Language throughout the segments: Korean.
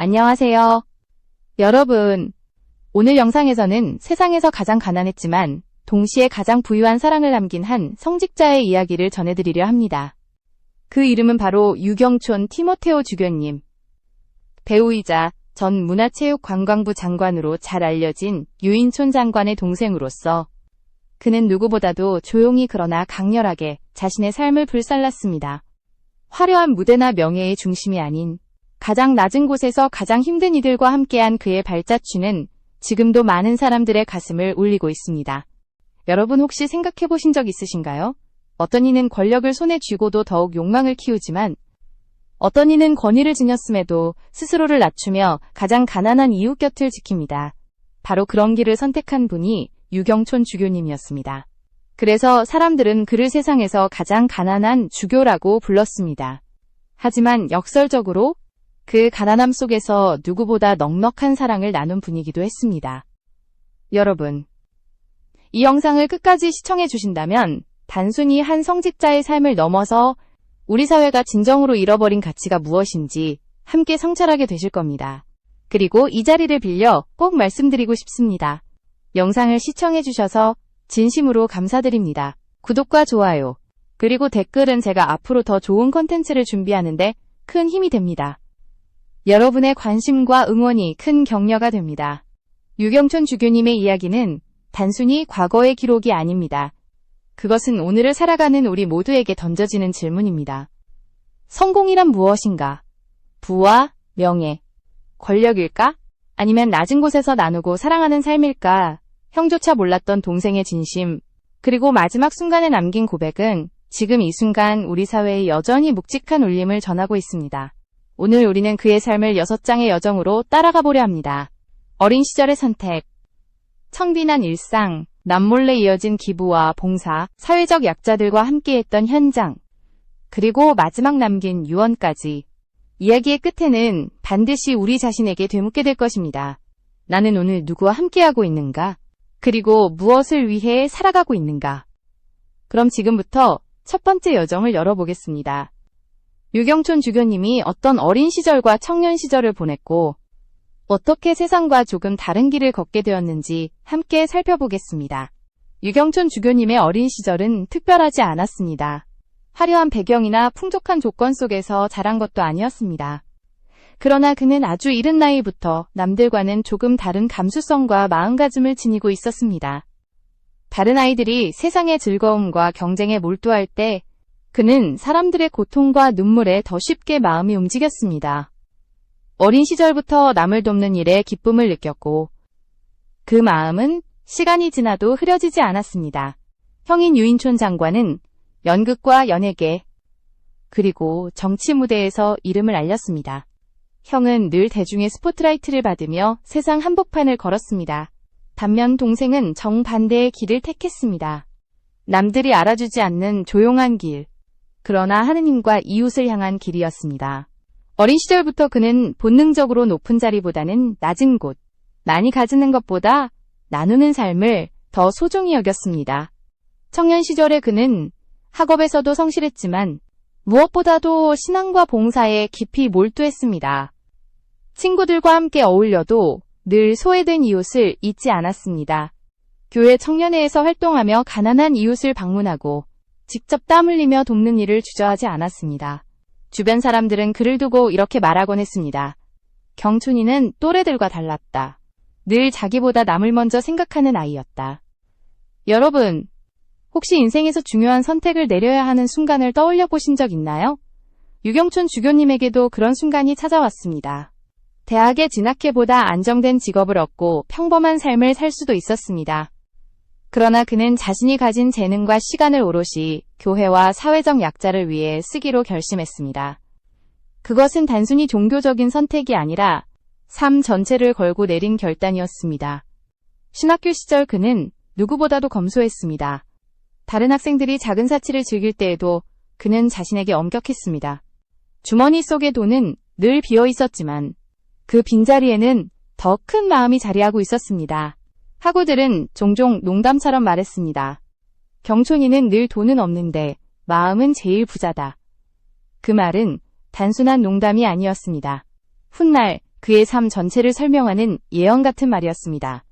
안녕하세요. 여러분, 오늘 영상에서는 세상에서 가장 가난했지만 동시에 가장 부유한 사랑을 남긴 한 성직자의 이야기를 전해드리려 합니다. 그 이름은 바로 유경촌 티모테오 주교님. 배우이자 전 문화체육관광부 장관으로 잘 알려진 유인촌 장관의 동생으로서 그는 누구보다도 조용히 그러나 강렬하게 자신의 삶을 불살랐습니다. 화려한 무대나 명예의 중심이 아닌 가장 낮은 곳에서 가장 힘든 이들과 함께한 그의 발자취는 지금도 많은 사람들의 가슴을 울리고 있습니다. 여러분 혹시 생각해 보신 적 있으신가요? 어떤 이는 권력을 손에 쥐고도 더욱 욕망을 키우지만 어떤 이는 권위를 지녔음에도 스스로를 낮추며 가장 가난한 이웃 곁을 지킵니다. 바로 그런 길을 선택한 분이 유경촌 주교님이었습니다. 그래서 사람들은 그를 세상에서 가장 가난한 주교라고 불렀습니다. 하지만 역설적으로 그 가난함 속에서 누구보다 넉넉한 사랑을 나눈 분이기도 했습니다. 여러분, 이 영상을 끝까지 시청해 주신다면 단순히 한 성직자의 삶을 넘어서 우리 사회가 진정으로 잃어버린 가치가 무엇인지 함께 성찰하게 되실 겁니다. 그리고 이 자리를 빌려 꼭 말씀드리고 싶습니다. 영상을 시청해 주셔서 진심으로 감사드립니다. 구독과 좋아요, 그리고 댓글은 제가 앞으로 더 좋은 컨텐츠를 준비하는데 큰 힘이 됩니다. 여러분의 관심과 응원이 큰 격려가 됩니다. 유경촌 주교님의 이야기는 단순히 과거의 기록이 아닙니다. 그것은 오늘을 살아가는 우리 모두에게 던져지는 질문입니다. 성공이란 무엇인가? 부와 명예, 권력일까? 아니면 낮은 곳에서 나누고 사랑하는 삶일까? 형조차 몰랐던 동생의 진심, 그리고 마지막 순간에 남긴 고백은 지금 이 순간 우리 사회에 여전히 묵직한 울림을 전하고 있습니다. 오늘 우리는 그의 삶을 6장의 여정으로 따라가 보려 합니다. 어린 시절의 선택, 청빈한 일상, 남몰래 이어진 기부와 봉사, 사회적 약자들과 함께했던 현장, 그리고 마지막 남긴 유언까지. 이야기의 끝에는 반드시 우리 자신에게 되묻게 될 것입니다. 나는 오늘 누구와 함께하고 있는가? 그리고 무엇을 위해 살아가고 있는가? 그럼 지금부터 첫 번째 여정을 열어보겠습니다. 유경촌 주교님이 어떤 어린 시절과 청년 시절을 보냈고 어떻게 세상과 조금 다른 길을 걷게 되었는지 함께 살펴보겠습니다. 유경촌 주교님의 어린 시절은 특별하지 않았습니다. 화려한 배경이나 풍족한 조건 속에서 자란 것도 아니었습니다. 그러나 그는 아주 이른 나이부터 남들과는 조금 다른 감수성과 마음가짐을 지니고 있었습니다. 다른 아이들이 세상의 즐거움과 경쟁에 몰두할 때 그는 사람들의 고통과 눈물에 더 쉽게 마음이 움직였습니다. 어린 시절부터 남을 돕는 일에 기쁨을 느꼈고 그 마음은 시간이 지나도 흐려지지 않았습니다. 형인 유인촌 장관은 연극과 연예계, 그리고 정치 무대에서 이름을 알렸습니다. 형은 늘 대중의 스포트라이트를 받으며 세상 한복판을 걸었습니다. 반면 동생은 정반대의 길을 택했습니다. 남들이 알아주지 않는 조용한 길, 그러나 하느님과 이웃을 향한 길이었습니다. 어린 시절부터 그는 본능적으로 높은 자리보다는 낮은 곳, 많이 가지는 것보다 나누는 삶을 더 소중히 여겼습니다. 청년 시절에 그는 학업에서도 성실했지만 무엇보다도 신앙과 봉사에 깊이 몰두했습니다. 친구들과 함께 어울려도 늘 소외된 이웃을 잊지 않았습니다. 교회 청년회에서 활동하며 가난한 이웃을 방문하고 직접 땀 흘리며 돕는 일을 주저하지 않았습니다. 주변 사람들은 그를 두고 이렇게 말하곤 했습니다. 경춘이는 또래들과 달랐다. 늘 자기보다 남을 먼저 생각하는 아이였다. 여러분, 혹시 인생에서 중요한 선택을 내려야 하는 순간을 떠올려 보신 적 있나요? 유경촌 주교님에게도 그런 순간이 찾아왔습니다. 대학에 진학해보다 안정된 직업을 얻고 평범한 삶을 살 수도 있었습니다. 그러나 그는 자신이 가진 재능과 시간을 오롯이 교회와 사회적 약자를 위해 쓰기로 결심했습니다. 그것은 단순히 종교적인 선택이 아니라 삶 전체를 걸고 내린 결단이었습니다. 신학교 시절 그는 누구보다도 검소했습니다. 다른 학생들이 작은 사치를 즐길 때에도 그는 자신에게 엄격했습니다. 주머니 속의 돈은 늘 비어 있었지만 그 빈자리에는 더 큰 마음이 자리하고 있었습니다. 학우들은 종종 농담처럼 말했습니다. 경촌이는 늘 돈은 없는데 마음은 제일 부자다. 그 말은 단순한 농담이 아니었습니다. 훗날 그의 삶 전체를 설명하는 예언 같은 말이었습니다.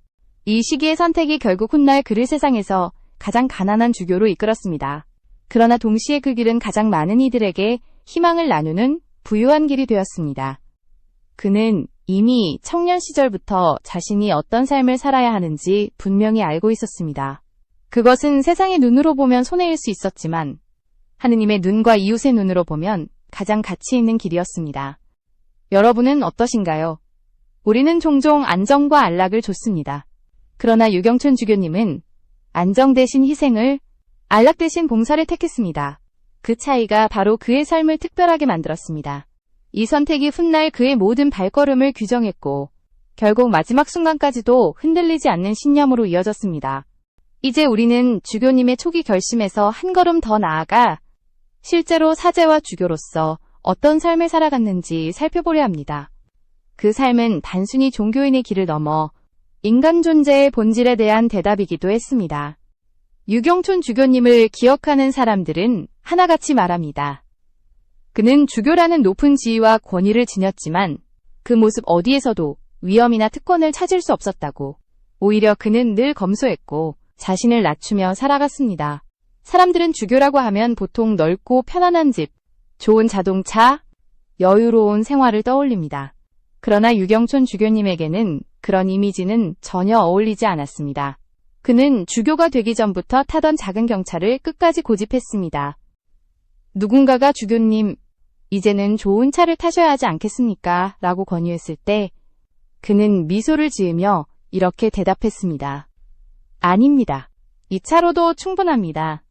이 시기의 선택이 결국 훗날 그를 세상에서 가장 가난한 주교로 이끌었습니다. 그러나 동시에 그 길은 가장 많은 이들에게 희망을 나누는 부유한 길이 되었습니다. 그는 이미 청년 시절부터 자신이 어떤 삶을 살아야 하는지 분명히 알고 있었습니다. 그것은 세상의 눈으로 보면 손해일 수 있었지만 하느님의 눈과 이웃의 눈으로 보면 가장 가치 있는 길이었습니다. 여러분은 어떠신가요? 우리는 종종 안정과 안락을 좇습니다. 그러나 유경춘 주교님은 안정 대신 희생을, 안락 대신 봉사를 택했습니다. 그 차이가 바로 그의 삶을 특별하게 만들었습니다. 이 선택이 훗날 그의 모든 발걸음을 규정했고 결국 마지막 순간까지도 흔들리지 않는 신념으로 이어졌습니다. 이제 우리는 주교님의 초기 결심에서 한 걸음 더 나아가 실제로 사제와 주교로서 어떤 삶을 살아갔는지 살펴보려 합니다. 그 삶은 단순히 종교인의 길을 넘어 인간 존재의 본질에 대한 대답이기도 했습니다. 유경춘 주교님을 기억하는 사람들은 하나같이 말합니다. 그는 주교라는 높은 지위와 권위를 지녔지만 그 모습 어디에서도 위엄이나 특권을 찾을 수 없었다고. 오히려 그는 늘 검소했고 자신을 낮추며 살아갔습니다. 사람들은 주교라고 하면 보통 넓고 편안한 집, 좋은 자동차, 여유로운 생활을 떠올립니다. 그러나 유경춘 주교님에게는 그런 이미지는 전혀 어울리지 않았습니다. 그는 주교가 되기 전부터 타던 작은 경차를 끝까지 고집했습니다. 누군가가 주교님, 이제는 좋은 차를 타셔야 하지 않겠습니까? 라고 권유했을 때 그는 미소를 지으며 이렇게 대답했습니다. 아닙니다. 이 차로도 충분합니다.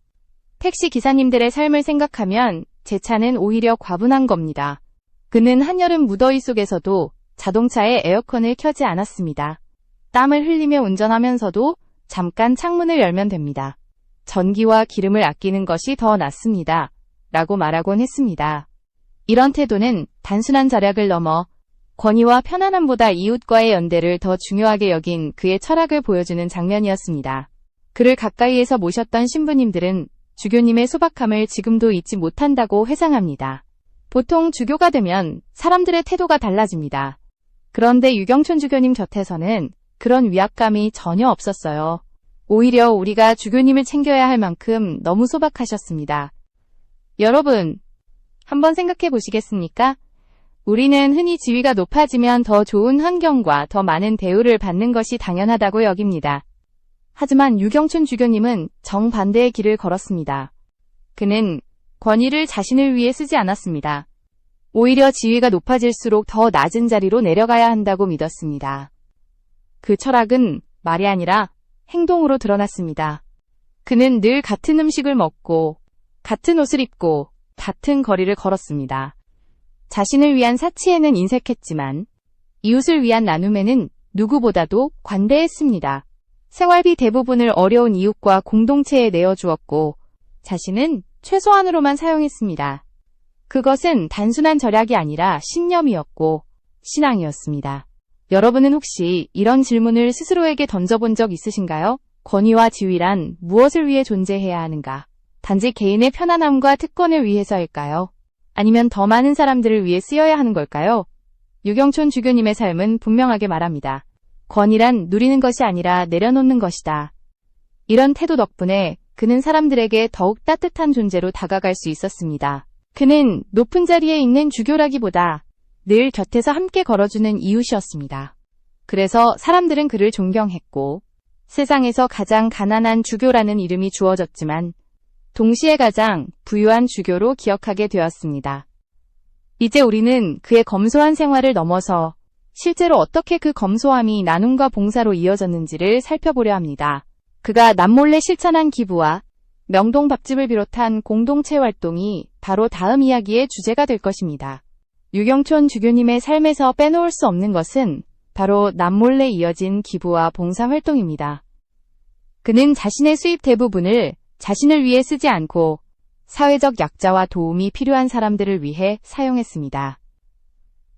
택시 기사님들의 삶을 생각하면 제 차는 오히려 과분한 겁니다. 그는 한여름 무더위 속에서도 자동차에 에어컨을 켜지 않았습니다. 땀을 흘리며 운전하면서도 잠깐 창문을 열면 됩니다. 전기와 기름을 아끼는 것이 더 낫습니다. 라고 말하곤 했습니다. 이런 태도는 단순한 절약을 넘어 권위와 편안함보다 이웃과의 연대를 더 중요하게 여긴 그의 철학을 보여주는 장면이었습니다. 그를 가까이에서 모셨던 신부님들은 주교님의 소박함을 지금도 잊지 못한다고 회상합니다. 보통 주교가 되면 사람들의 태도가 달라집니다. 그런데 유경춘 주교님 곁에서는 그런 위압감이 전혀 없었어요. 오히려 우리가 주교님을 챙겨야 할 만큼 너무 소박하셨습니다. 여러분, 한번 생각해 보시겠습니까? 우리는 흔히 지위가 높아지면 더 좋은 환경과 더 많은 대우를 받는 것이 당연하다고 여깁니다. 하지만 유경춘 주교님은 정반대의 길을 걸었습니다. 그는 권위를 자신을 위해 쓰지 않았습니다. 오히려 지위가 높아질수록 더 낮은 자리로 내려가야 한다고 믿었습니다. 그 철학은 말이 아니라 행동으로 드러났습니다. 그는 늘 같은 음식을 먹고 같은 옷을 입고 같은 거리를 걸었습니다. 자신을 위한 사치에는 인색했지만 이웃을 위한 나눔에는 누구보다도 관대했습니다. 생활비 대부분을 어려운 이웃과 공동체에 내어주었고 자신은 최소한으로만 사용했습니다. 그것은 단순한 절약이 아니라 신념이었고 신앙이었습니다. 여러분은 혹시 이런 질문을 스스로에게 던져본 적 있으신가요? 권위와 지위란 무엇을 위해 존재해야 하는가? 단지 개인의 편안함과 특권을 위해서일까요? 아니면 더 많은 사람들을 위해 쓰여야 하는 걸까요? 유경춘 주교님의 삶은 분명하게 말합니다. 권위란 누리는 것이 아니라 내려놓는 것이다. 이런 태도 덕분에 그는 사람들에게 더욱 따뜻한 존재로 다가갈 수 있었습니다. 그는 높은 자리에 있는 주교라기보다 늘 곁에서 함께 걸어주는 이웃이었습니다. 그래서 사람들은 그를 존경했고 세상에서 가장 가난한 주교라는 이름이 주어졌지만 동시에 가장 부유한 주교로 기억하게 되었습니다. 이제 우리는 그의 검소한 생활을 넘어서 실제로 어떻게 그 검소함이 나눔과 봉사로 이어졌는지를 살펴보려 합니다. 그가 남몰래 실천한 기부와 명동밥집을 비롯한 공동체 활동이 바로 다음 이야기의 주제가 될 것입니다. 유경춘 주교님의 삶에서 빼놓을 수 없는 것은 바로 남몰래 이어진 기부와 봉사 활동입니다. 그는 자신의 수입 대부분을 자신을 위해 쓰지 않고 사회적 약자와 도움이 필요한 사람들을 위해 사용했습니다.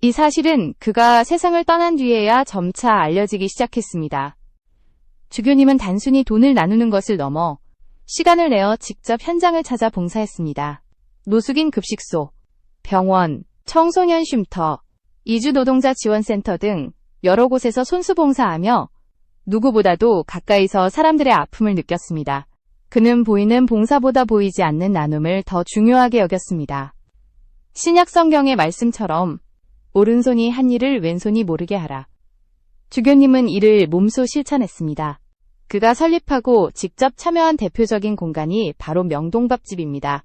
이 사실은 그가 세상을 떠난 뒤에야 점차 알려지기 시작했습니다. 주교님은 단순히 돈을 나누는 것을 넘어 시간을 내어 직접 현장을 찾아 봉사했습니다. 노숙인 급식소, 병원, 청소년 쉼터, 이주노동자 지원센터 등 여러 곳에서 손수봉사하며 누구보다도 가까이서 사람들의 아픔을 느꼈습니다. 그는 보이는 봉사보다 보이지 않는 나눔을 더 중요하게 여겼습니다. 신약 성경의 말씀처럼 오른손이 한 일을 왼손이 모르게 하라. 주교님은 이를 몸소 실천했습니다. 그가 설립하고 직접 참여한 대표적인 공간이 바로 명동밥집입니다.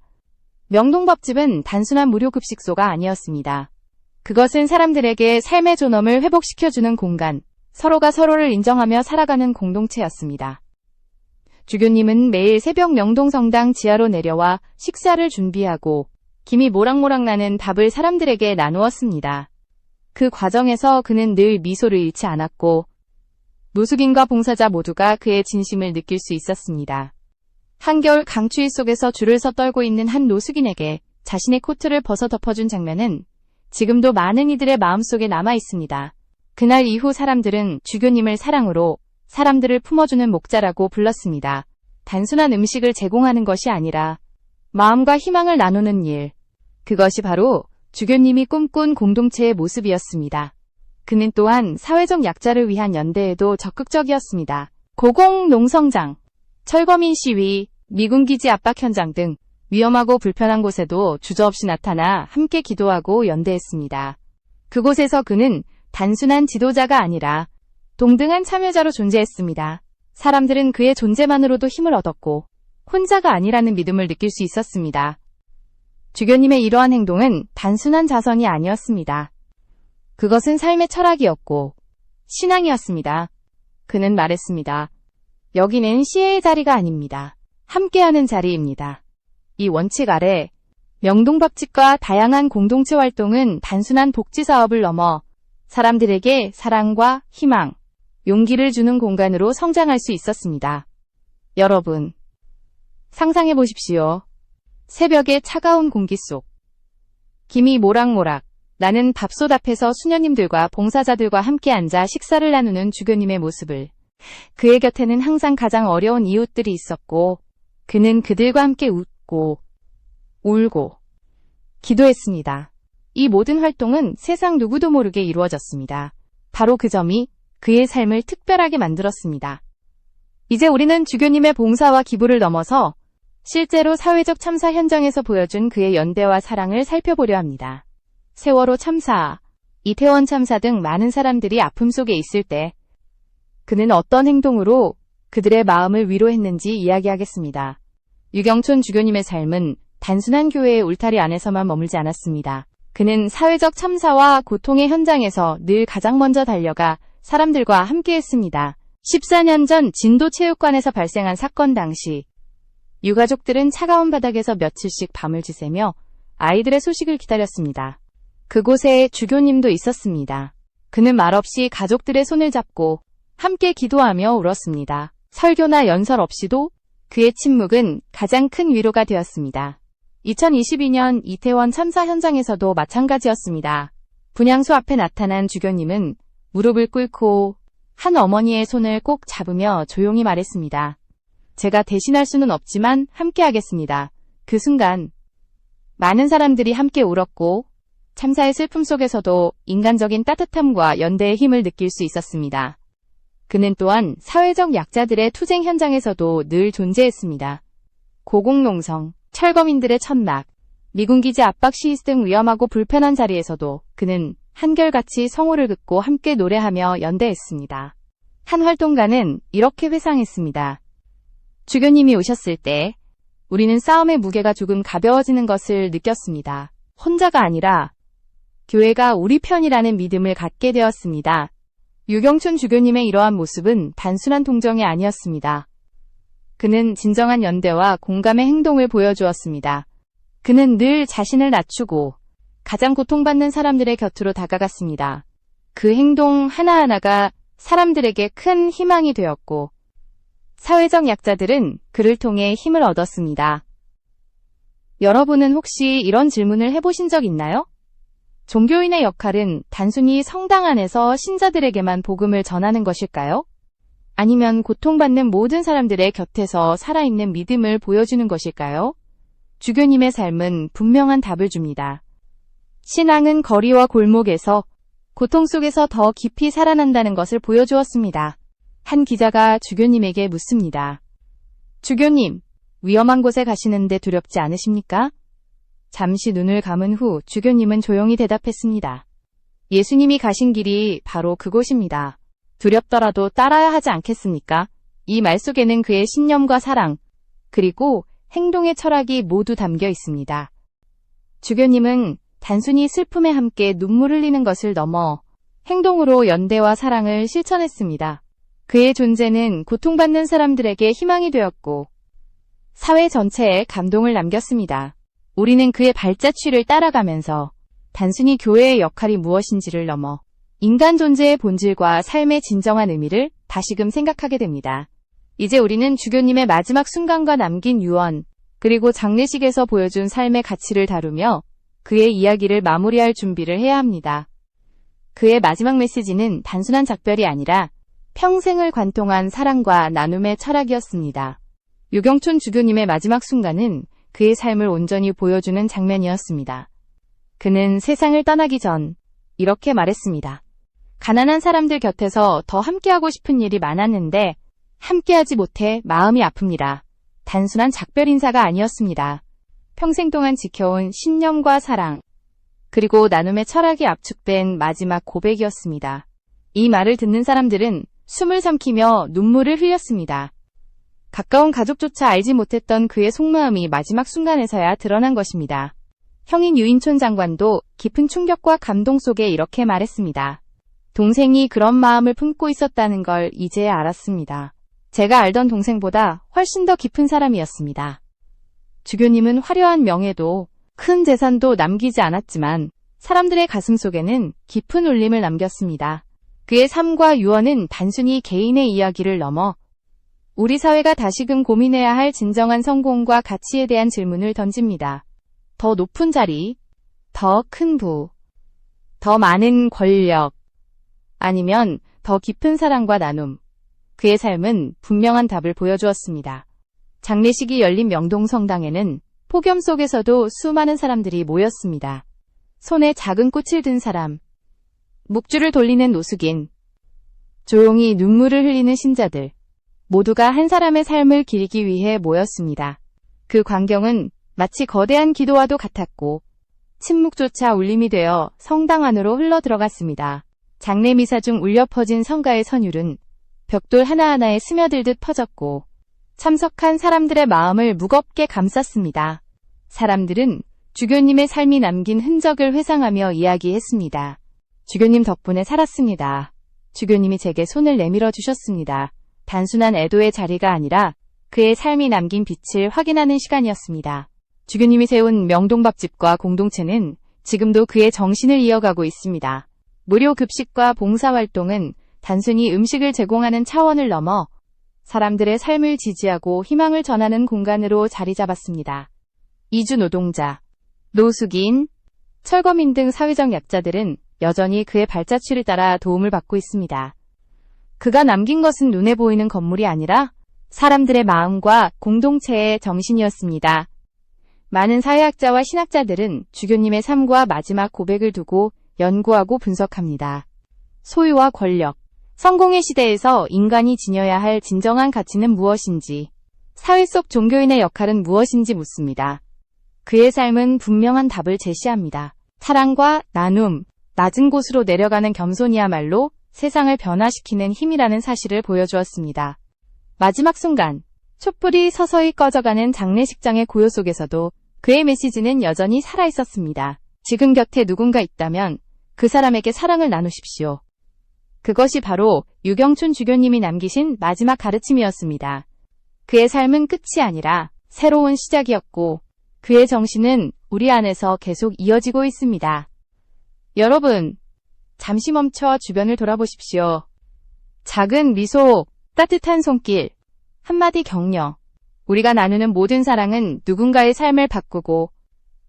명동밥집은 단순한 무료급식소가 아니었습니다. 그것은 사람들에게 삶의 존엄을 회복시켜주는 공간, 서로가 서로를 인정하며 살아가는 공동체였습니다. 주교님은 매일 새벽 명동성당 지하로 내려와 식사를 준비하고 김이 모락모락 나는 밥을 사람들에게 나누었습니다. 그 과정에서 그는 늘 미소를 잃지 않았고 노숙인과 봉사자 모두가 그의 진심을 느낄 수 있었습니다. 한겨울 강추위 속에서 줄을 서 떨고 있는 한 노숙인에게 자신의 코트를 벗어 덮어준 장면은 지금도 많은 이들의 마음속에 남아 있습니다. 그날 이후 사람들은 주교님을 사랑으로 사람들을 품어주는 목자라고 불렀습니다. 단순한 음식을 제공하는 것이 아니라 마음과 희망을 나누는 일. 그것이 바로 주교님이 꿈꾼 공동체의 모습이었습니다. 그는 또한 사회적 약자를 위한 연대에도 적극적이었습니다. 고공농성장, 철거민 시위, 미군 기지 압박 현장 등 위험하고 불편한 곳에도 주저없이 나타나 함께 기도하고 연대했습니다. 그곳에서 그는 단순한 지도자가 아니라 동등한 참여자로 존재했습니다. 사람들은 그의 존재만으로도 힘을 얻었고 혼자가 아니라는 믿음을 느낄 수 있었습니다. 주교님의 이러한 행동은 단순한 자선이 아니었습니다. 그것은 삶의 철학이었고 신앙이었습니다. 그는 말했습니다. 여기는 시혜의 자리가 아닙니다. 함께하는 자리입니다. 이 원칙 아래 명동밥집과 다양한 공동체 활동은 단순한 복지사업을 넘어 사람들에게 사랑과 희망, 용기를 주는 공간으로 성장할 수 있었습니다. 여러분, 상상해 보십시오. 새벽의 차가운 공기 속 김이 모락모락 나는 밥솥 앞에서 수녀님들과 봉사자들과 함께 앉아 식사를 나누는 주교님의 모습을. 그의 곁에는 항상 가장 어려운 이웃들이 있었고 그는 그들과 함께 웃고 울고 기도했습니다. 이 모든 활동은 세상 누구도 모르게 이루어졌습니다. 바로 그 점이 그의 삶을 특별하게 만들었습니다. 이제 우리는 주교님의 봉사와 기부를 넘어서 실제로 사회적 참사 현장에서 보여준 그의 연대와 사랑을 살펴보려 합니다. 세월호 참사, 이태원 참사 등 많은 사람들이 아픔 속에 있을 때 그는 어떤 행동으로 그들의 마음을 위로했는지 이야기하겠습니다. 유경촌 주교님의 삶은 단순한 교회의 울타리 안에서만 머물지 않았습니다. 그는 사회적 참사와 고통의 현장에서 늘 가장 먼저 달려가 사람들과 함께했습니다. 14년 전 진도체육관에서 발생한 사건 당시 유가족들은 차가운 바닥에서 며칠씩 밤을 지새며 아이들의 소식을 기다렸습니다. 그곳에 주교님도 있었습니다. 그는 말없이 가족들의 손을 잡고 함께 기도하며 울었습니다. 설교나 연설 없이도 그의 침묵은 가장 큰 위로가 되었습니다. 2022년 이태원 참사 현장에서도 마찬가지였습니다. 분향소 앞에 나타난 주교님은 무릎을 꿇고 한 어머니의 손을 꼭 잡으며 조용히 말했습니다. 제가 대신할 수는 없지만 함께 하겠습니다. 그 순간 많은 사람들이 함께 울었고 참사의 슬픔 속에서도 인간적인 따뜻함과 연대의 힘을 느낄 수 있었습니다. 그는 또한 사회적 약자들의 투쟁 현장에서도 늘 존재했습니다. 고공농성, 철거민들의 천막, 미군기지 압박 시위 등 위험하고 불편한 자리에서도 그는 한결같이 성호를 긋고 함께 노래하며 연대했습니다. 한 활동가는 이렇게 회상했습니다. 주교님이 오셨을 때 우리는 싸움의 무게가 조금 가벼워지는 것을 느꼈습니다. 혼자가 아니라 교회가 우리 편이라는 믿음을 갖게 되었습니다. 유경춘 주교님의 이러한 모습은 단순한 동정이 아니었습니다. 그는 진정한 연대와 공감의 행동을 보여주었습니다. 그는 늘 자신을 낮추고 가장 고통받는 사람들의 곁으로 다가갔습니다. 그 행동 하나하나가 사람들에게 큰 희망이 되었고 사회적 약자들은 그를 통해 힘을 얻었습니다. 여러분은 혹시 이런 질문을 해보신 적 있나요? 종교인의 역할은 단순히 성당 안에서 신자들에게만 복음을 전하는 것일까요? 아니면 고통받는 모든 사람들의 곁에서 살아있는 믿음을 보여주는 것일까요? 주교님의 삶은 분명한 답을 줍니다. 신앙은 거리와 골목에서 고통 속에서 더 깊이 살아난다는 것을 보여주었습니다. 한 기자가 주교님에게 묻습니다. 주교님, 위험한 곳에 가시는데 두렵지 않으십니까? 잠시 눈을 감은 후 주교님은 조용히 대답했습니다. 예수님이 가신 길이 바로 그곳입니다. 두렵더라도 따라야 하지 않겠습니까? 이 말 속에는 그의 신념과 사랑, 그리고 행동의 철학이 모두 담겨 있습니다. 주교님은 단순히 슬픔에 함께 눈물 흘리는 것을 넘어 행동으로 연대와 사랑을 실천했습니다. 그의 존재는 고통받는 사람들에게 희망이 되었고 사회 전체에 감동을 남겼습니다. 우리는 그의 발자취를 따라가면서 단순히 교회의 역할이 무엇인지를 넘어 인간 존재의 본질과 삶의 진정한 의미를 다시금 생각하게 됩니다. 이제 우리는 주교님의 마지막 순간과 남긴 유언, 그리고 장례식에서 보여준 삶의 가치를 다루며 그의 이야기를 마무리할 준비를 해야 합니다. 그의 마지막 메시지는 단순한 작별이 아니라 평생을 관통한 사랑과 나눔의 철학이었습니다. 유경춘 주교님의 마지막 순간은 그의 삶을 온전히 보여주는 장면이었습니다. 그는 세상을 떠나기 전 이렇게 말했습니다. 가난한 사람들 곁에서 더 함께하고 싶은 일이 많았는데 함께하지 못해 마음이 아픕니다. 단순한 작별 인사가 아니었습니다. 평생 동안 지켜온 신념과 사랑, 그리고 나눔의 철학이 압축된 마지막 고백이었습니다. 이 말을 듣는 사람들은 숨을 삼키며 눈물을 흘렸습니다. 가까운 가족조차 알지 못했던 그의 속마음이 마지막 순간에서야 드러난 것입니다. 형인 유인촌 장관도 깊은 충격과 감동 속에 이렇게 말했습니다. 동생이 그런 마음을 품고 있었다는 걸 이제야 알았습니다. 제가 알던 동생보다 훨씬 더 깊은 사람이었습니다. 주교님은 화려한 명예도 큰 재산도 남기지 않았지만 사람들의 가슴 속에는 깊은 울림을 남겼습니다. 그의 삶과 유언은 단순히 개인의 이야기를 넘어 우리 사회가 다시금 고민해야 할 진정한 성공과 가치에 대한 질문을 던집니다. 더 높은 자리, 더 큰 부, 더 많은 권력, 아니면 더 깊은 사랑과 나눔. 그의 삶은 분명한 답을 보여주었습니다. 장례식이 열린 명동성당에는 폭염 속에서도 수많은 사람들이 모였습니다. 손에 작은 꽃을 든 사람, 묵주를 돌리는 노숙인, 조용히 눈물을 흘리는 신자들, 모두가 한 사람의 삶을 기리기 위해 모였습니다. 그 광경은 마치 거대한 기도와도 같았고 침묵조차 울림이 되어 성당 안으로 흘러들어갔습니다. 장례 미사 중 울려 퍼진 성가의 선율은 벽돌 하나하나에 스며들듯 퍼졌고 참석한 사람들의 마음을 무겁게 감쌌습니다. 사람들은 주교님의 삶이 남긴 흔적을 회상하며 이야기했습니다. 주교님 덕분에 살았습니다. 주교님이 제게 손을 내밀어 주셨습니다. 단순한 애도의 자리가 아니라 그의 삶이 남긴 빛을 확인하는 시간이었습니다. 주교님이 세운 명동밥집과 공동체는 지금도 그의 정신을 이어가고 있습니다. 무료 급식과 봉사활동은 단순히 음식을 제공하는 차원을 넘어 사람들의 삶을 지지하고 희망을 전하는 공간으로 자리 잡았습니다. 이주 노동자, 노숙인, 철거민 등 사회적 약자들은 여전히 그의 발자취를 따라 도움을 받고 있습니다. 그가 남긴 것은 눈에 보이는 건물이 아니라 사람들의 마음과 공동체의 정신이었습니다. 많은 사회학자와 신학자들은 주교님의 삶과 마지막 고백을 두고 연구하고 분석합니다. 소유와 권력, 성공의 시대에서 인간이 지녀야 할 진정한 가치는 무엇인지, 사회 속 종교인의 역할은 무엇인지 묻습니다. 그의 삶은 분명한 답을 제시합니다. 사랑과 나눔, 낮은 곳으로 내려가는 겸손이야말로 세상을 변화시키는 힘이라는 사실을 보여주었습니다. 마지막 순간, 촛불이 서서히 꺼져가는 장례식장의 고요 속에서도 그의 메시지는 여전히 살아있었습니다. 지금 곁에 누군가 있다면 그 사람에게 사랑을 나누십시오. 그것이 바로 유경춘 주교님이 남기신 마지막 가르침이었습니다. 그의 삶은 끝이 아니라 새로운 시작이었고 그의 정신은 우리 안에서 계속 이어지고 있습니다. 여러분, 잠시 멈춰 주변을 돌아보십시오. 작은 미소, 따뜻한 손길, 한마디 격려. 우리가 나누는 모든 사랑은 누군가의 삶을 바꾸고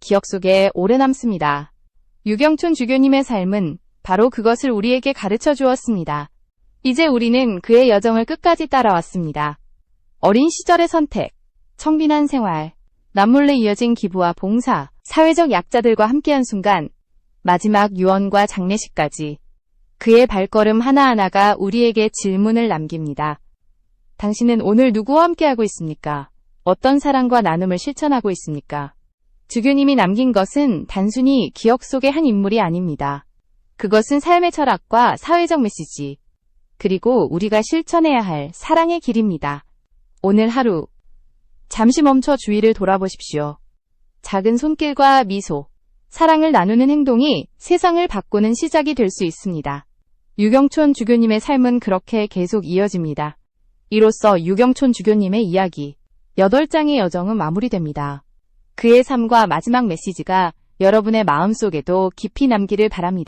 기억 속에 오래 남습니다. 유경춘 주교님의 삶은 바로 그것을 우리에게 가르쳐 주었습니다. 이제 우리는 그의 여정을 끝까지 따라왔습니다. 어린 시절의 선택, 청빈한 생활, 남몰래 이어진 기부와 봉사, 사회적 약자들과 함께한 순간, 마지막 유언과 장례식까지 그의 발걸음 하나하나가 우리에게 질문을 남깁니다. 당신은 오늘 누구와 함께하고 있습니까? 어떤 사랑과 나눔을 실천하고 있습니까? 주교님이 남긴 것은 단순히 기억 속의 한 인물이 아닙니다. 그것은 삶의 철학과 사회적 메시지, 그리고 우리가 실천해야 할 사랑의 길입니다. 오늘 하루, 잠시 멈춰 주위를 돌아보십시오. 작은 손길과 미소, 사랑을 나누는 행동이 세상을 바꾸는 시작이 될 수 있습니다. 유경촌 주교님의 삶은 그렇게 계속 이어집니다. 이로써 유경촌 주교님의 이야기, 8장의 여정은 마무리됩니다. 그의 삶과 마지막 메시지가 여러분의 마음속에도 깊이 남기를 바랍니다.